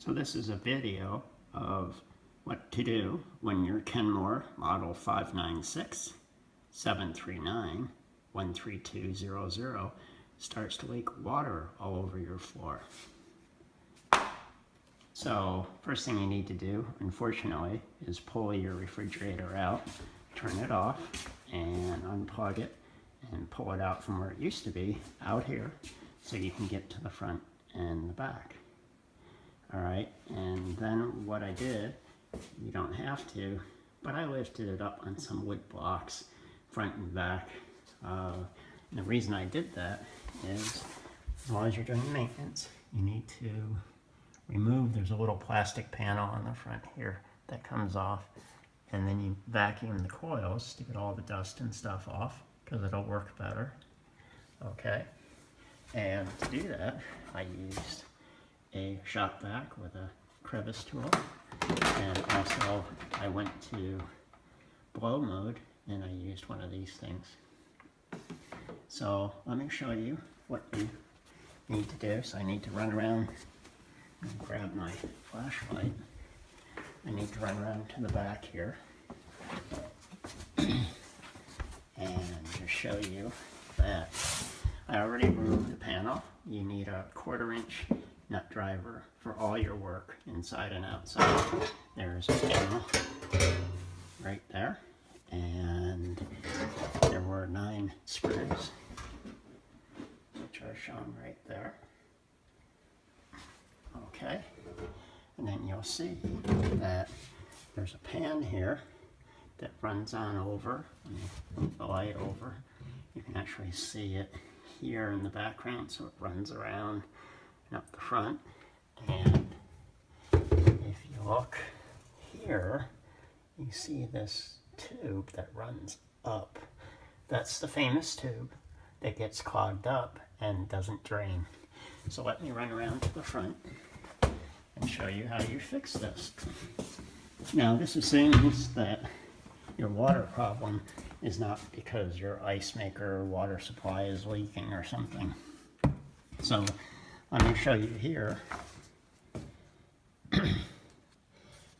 So this is a video of what to do when your Kenmore model 596-739-13200 starts to leak water all over your floor. So first thing you need to do, unfortunately, is pull your refrigerator out, turn it off, and unplug it, and pull it out from where it used to be, out here, so you can get to the front and the back. Alright, and then what I did, you don't have to, but I lifted it up on some wood blocks, front and back. And the reason I did that is, as long as you're doing maintenance, you need to remove, there's a little plastic panel on the front here that comes off, and then you vacuum the coils to get all the dust and stuff off, because it'll work better. Okay, and to do that, I used a shop vac with a crevice tool, and also I went to blow mode and I used one of these things. So let me show you what you need to do. So I need to run around and grab my flashlight. I need to run around to the back here and just show you that I already removed the panel. You need a 1/4 inch nut driver for all your work inside and outside. There's a panel right there, and there were 9 screws which are shown right there. Okay, and then you'll see that there's a pan here that runs on over. Let me move the light over. You can actually see it here in the background, so it runs around and up the front. And if you look here, you see this tube that runs up. That's the famous tube that gets clogged up and doesn't drain. So let me run around to the front and show you how you fix this. Now this assumes that your water problem is not because your ice maker or water supply is leaking or something. So let me show you here.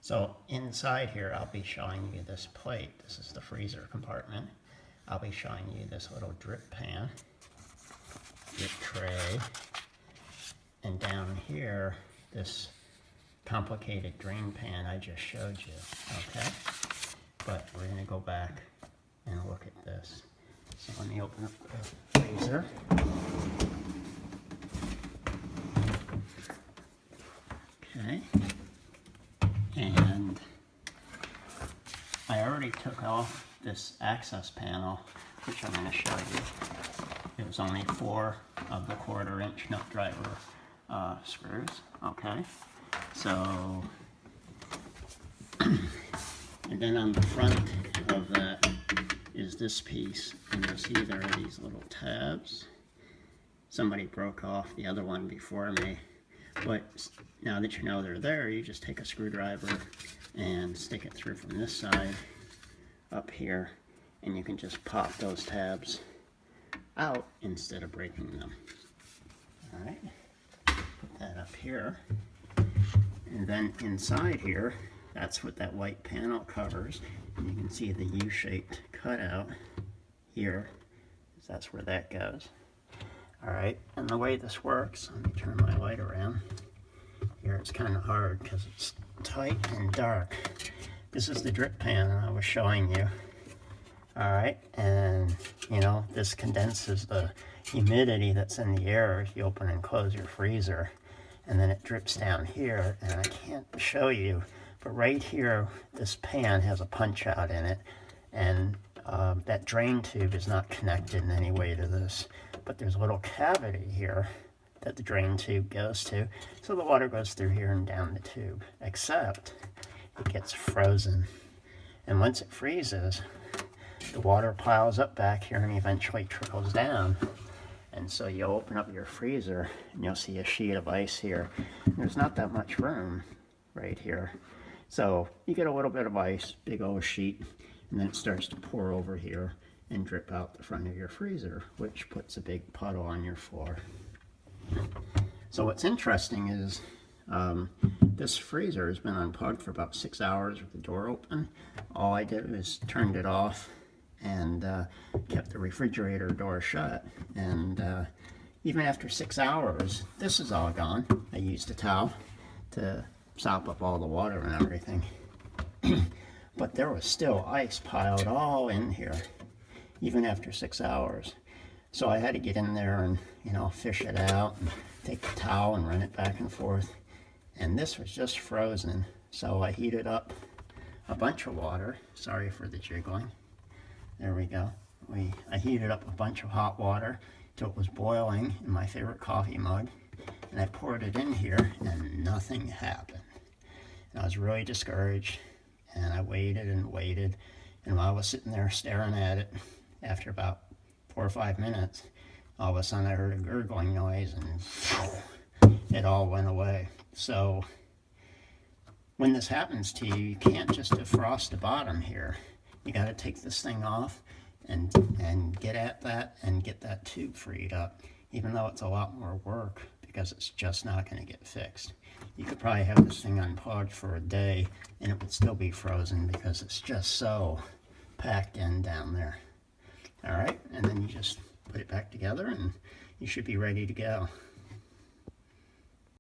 So inside here I'll be showing you this plate. This is the freezer compartment. I'll be showing you this little drip pan, drip tray, and down here this complicated drain pan I just showed you, okay? But we're going to go back and look at this. So let me open up the freezer. Okay. And I already took off this access panel, which I'm going to show you. It was only 4 of the 1/4 inch nut driver screws, okay? So, and then on the front of that is this piece, and you'll see there are these little tabs. Somebody broke off the other one before me, but now that you know they're there, you just take a screwdriver and stick it through from this side up here, and you can just pop those tabs out instead of breaking them. Alright, put that up here. And then inside here, that's what that white panel covers. And you can see the U-shaped cutout here. That's where that goes. Alright, and the way this works, let me turn my light around. Here it's kind of hard because it's tight and dark. This is the drip pan I was showing you. Alright, and you know, this condenses the humidity that's in the air if you open and close your freezer. And then it drips down here, and I can't show you, but right here, this pan has a punch out in it, and that drain tube is not connected in any way to this, but there's a little cavity here that the drain tube goes to, so the water goes through here and down the tube, except it gets frozen. And once it freezes, the water piles up back here and eventually trickles down. And so you'll open up your freezer and you'll see a sheet of ice here. There's not that much room right here. So you get a little bit of ice, big old sheet, and then it starts to pour over here and drip out the front of your freezer, which puts a big puddle on your floor. So what's interesting is this freezer has been unplugged for about 6 hours with the door open. All I did was turned it off and kept the refrigerator door shut. And even after 6 hours, this is all gone. I used a towel to sop up all the water and everything. But there was still ice piled all in here, even after 6 hours. So I had to get in there and, you know, fish it out and take the towel and run it back and forth. And this was just frozen. So I heated up a bunch of water. Sorry for the jiggling. There we go. I heated up a bunch of hot water till it was boiling in my favorite coffee mug. And I poured it in here and nothing happened. And I was really discouraged. And I waited and waited. And while I was sitting there staring at it, after about 4 or 5 minutes, all of a sudden I heard a gurgling noise and it all went away. So when this happens to you, you can't just defrost the bottom here. You got to take this thing off and get at that and get that tube freed up, even though it's a lot more work because it's just not going to get fixed. You could probably have this thing unplugged for a day and it would still be frozen because it's just so packed in down there. All right, and then you just put it back together and you should be ready to go.